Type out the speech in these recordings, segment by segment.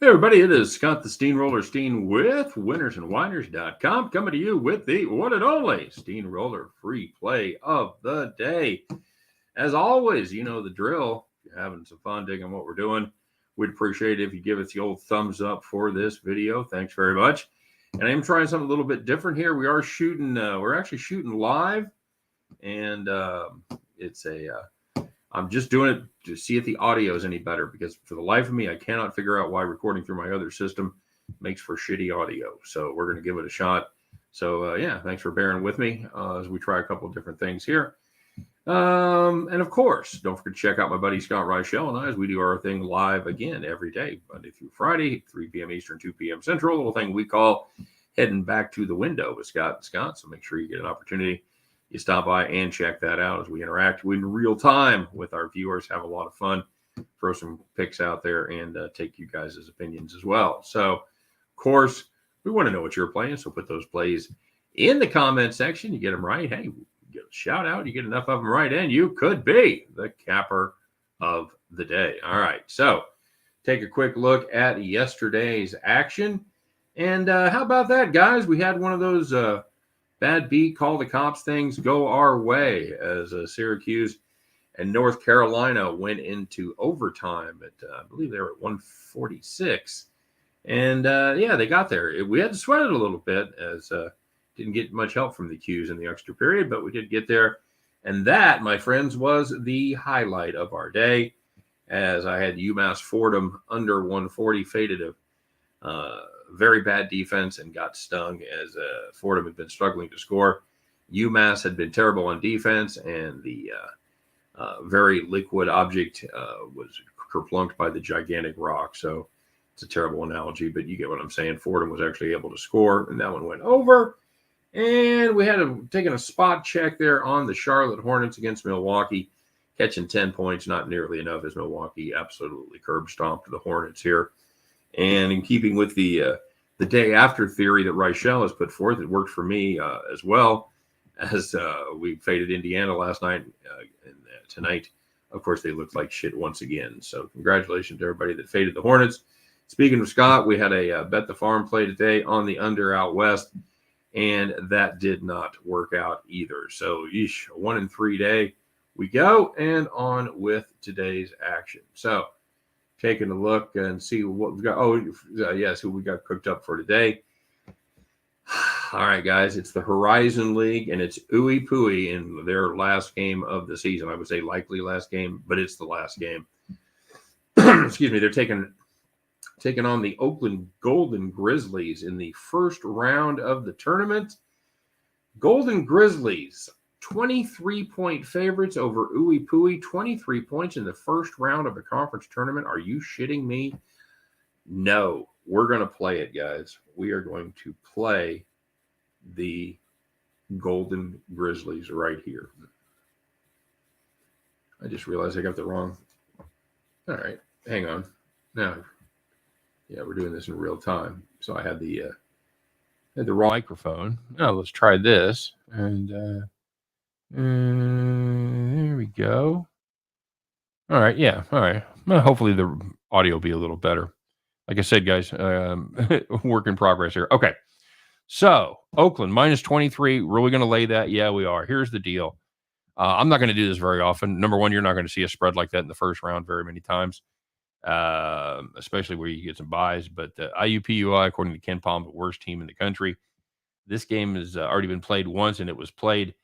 Hey everybody, it is Scott the Steehnroller Steen with winnersandwhiners.com coming to you with the one and only Steehnroller free play of the day. As always, you know the drill. If you're having some fun digging what we're doing, we'd appreciate it if you give us the old thumbs up for this video. Thanks very much. And I am trying something a little bit different here. We are shooting, we're actually shooting live, and I'm just doing it to see if the audio is any better, because for the life of me, I cannot figure out why recording through my other system makes for shitty audio. So we're going to give it a shot. So yeah, thanks for bearing with me as we try a couple of different things here. And of course, don't forget to check out my buddy Scott Reichel and I as we do our thing live again every day, Monday through Friday, 3 p.m. Eastern, 2 p.m. Central, a little thing we call heading back to the window with Scott and Scott. So make sure you get an opportunity. You stop by and check that out as we interact in real time with our viewers, have a lot of fun, throw some picks out there, and take you guys' opinions as well. So, of course, we want to know what you're playing, so put those plays in the comment section. You get them right, hey, you get a shout out. You get enough of them right, and you could be the capper of the day. All right, so take a quick look at yesterday's action. And how about that, guys? We had one of those bad beat, call the cops things go our way as Syracuse and North Carolina went into overtime at, I believe they were at 146. And yeah, they got there. We had to sweat it a little bit as didn't get much help from the Qs in the extra period, but we did get there. And that, my friends, was the highlight of our day, as I had UMass Fordham under 140, faded a very bad defense and got stung as Fordham had been struggling to score. UMass had been terrible on defense, and the very liquid object was kerplunked by the gigantic rock. So it's a terrible analogy, but you get what I'm saying. Fordham was actually able to score, and that one went over. And we had taken a spot check there on the Charlotte Hornets against Milwaukee, catching 10 points, not nearly enough, as Milwaukee absolutely curb stomped the Hornets here. And in keeping with the day after theory that Reichel has put forth, it worked for me as well, as we faded Indiana last night. And tonight, of course, they looked like shit once again. So congratulations to everybody that faded the Hornets. Speaking of Scott, we had a Bet the Farm play today on the under out west, and that did not work out either. So, yeesh, a 1-3 day we go, and on with today's action. So, taking a look and see what we've got. Oh, yes, who we got cooked up for today. All right, guys, it's the Horizon League, and it's IUPUI in their last game of the season. I would say likely last game, but it's the last game. Excuse me. They're taking on the Oakland Golden Grizzlies in the first round of the tournament. Golden Grizzlies, 23-point favorites over IUPUI, 23 points in the first round of a conference tournament. Are you shitting me? No, we're going to play it, guys. We are going to play the Golden Grizzlies right here. I just realized I got the wrong. All right, hang on. Now, yeah, we're doing this in real time. So I had the wrong microphone. Now let's try this. And there we go. All right. Yeah. All right. Well, hopefully the audio will be a little better. Like I said, guys, work in progress here. Okay. So Oakland minus 23. Really going to lay that? Yeah, we are. Here's the deal. I'm not going to do this very often. Number one, you're not going to see a spread like that in the first round very many times, especially where you get some buys. But IUPUI, according to Ken Palm, the worst team in the country. This game has already been played once, and it was played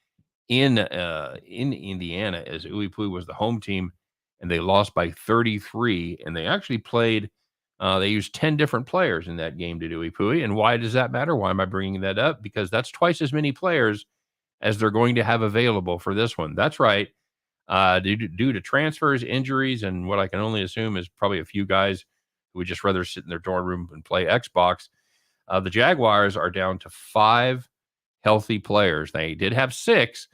in Indiana as IUPUI was the home team, and they lost by 33. And they actually played. They used 10 different players in that game to do IUPUI. And why does that matter? Why am I bringing that up? Because that's twice as many players as they're going to have available for this one. That's right. Due to transfers, injuries, and what I can only assume is probably a few guys who would just rather sit in their dorm room and play Xbox. The Jaguars are down to 5 healthy players. They did have 6,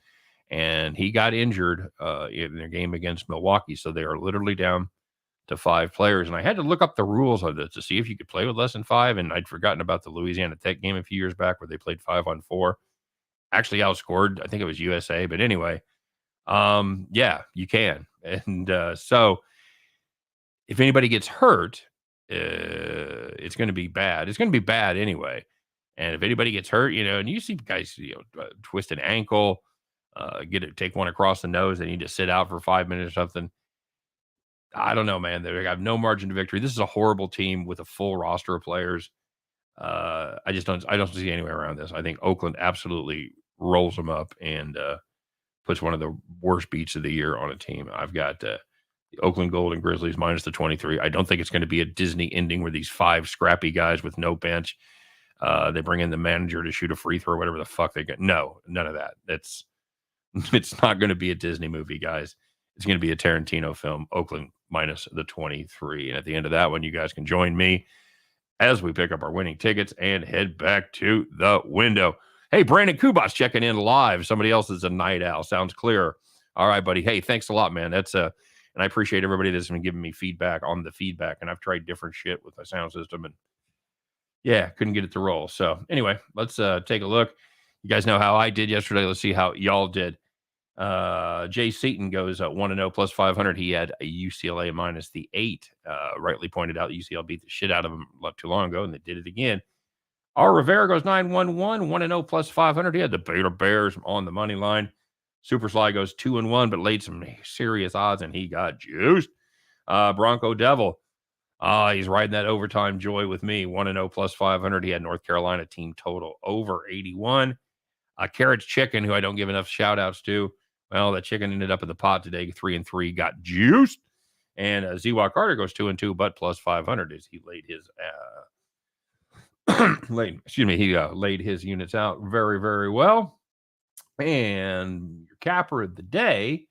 and he got injured in their game against Milwaukee. So they are literally down to 5 players. And I had to look up the rules of this to see if you could play with less than 5. And I'd forgotten about the Louisiana Tech game a few years back where they played 5-on-4. Actually outscored, I think it was USA. But anyway, yeah, you can. And so if anybody gets hurt, it's going to be bad. It's going to be bad anyway. And if anybody gets hurt, and you see guys, twist an ankle, take one across the nose, they need to sit out for 5 minutes or something. I don't know, man. They have no margin to victory. This is a horrible team with a full roster of players. I don't see any way around this. I think Oakland absolutely rolls them up and puts one of the worst beats of the year on a team. I've got the Oakland Golden Grizzlies minus the 23. I don't think it's going to be a Disney ending where these 5 scrappy guys with no bench, they bring in the manager to shoot a free throw, whatever the fuck they get. No, none of that. It's not going to be a Disney movie, guys. It's going to be a Tarantino film, Oakland minus the 23. And at the end of that one, you guys can join me as we pick up our winning tickets and head back to the window. Hey, Brandon Kubas checking in live. Somebody else is a night owl. Sounds clear. All right, buddy. Hey, thanks a lot, man. And I appreciate everybody that's been giving me feedback on the feedback. And I've tried different shit with my sound system, and yeah, couldn't get it to roll. So anyway, let's take a look. You guys know how I did yesterday. Let's see how y'all did. Jay Seaton goes 1-0 plus 500. He had a UCLA minus the 8. Rightly pointed out UCLA beat the shit out of him not too long ago, and they did it again. R. Rivera goes 9-1-1, 1-0 plus 500. He had the Baylor Bears on the money line. Super Sly goes 2-1, but laid some serious odds, and he got juiced. Bronco Devil, he's riding that overtime joy with me. 1-0 plus 500. He had North Carolina team total over 81. Carrots Chicken, who I don't give enough shout outs to. Well, that chicken ended up in the pot today. 3-3, got juiced. And Ziwa Carter goes 2-2, but plus 500 as he laid his laid his units out very, very well. And your capper of the day,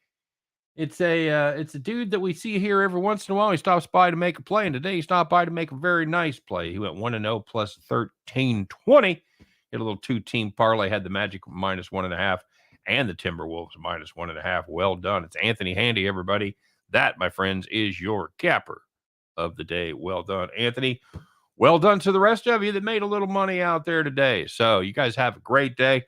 it's a dude that we see here every once in a while. He stops by to make a play, and today he stopped by to make a very nice play. He went 1-0 plus 1320. Hit a little 2-team parlay, had the Magic minus 1.5 and the Timberwolves minus 1.5. Well done. It's Anthony Handy, everybody. That, my friends, is your capper of the day. Well done, Anthony. Well done to the rest of you that made a little money out there today. So you guys have a great day.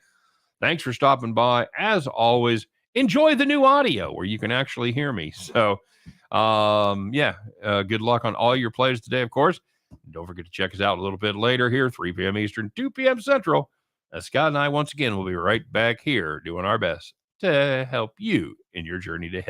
Thanks for stopping by. As always, enjoy the new audio where you can actually hear me. So, good luck on all your plays today, of course. Don't forget to check us out a little bit later here, 3 p.m. Eastern, 2 p.m. Central. Scott and I, once again, will be right back here doing our best to help you in your journey to head.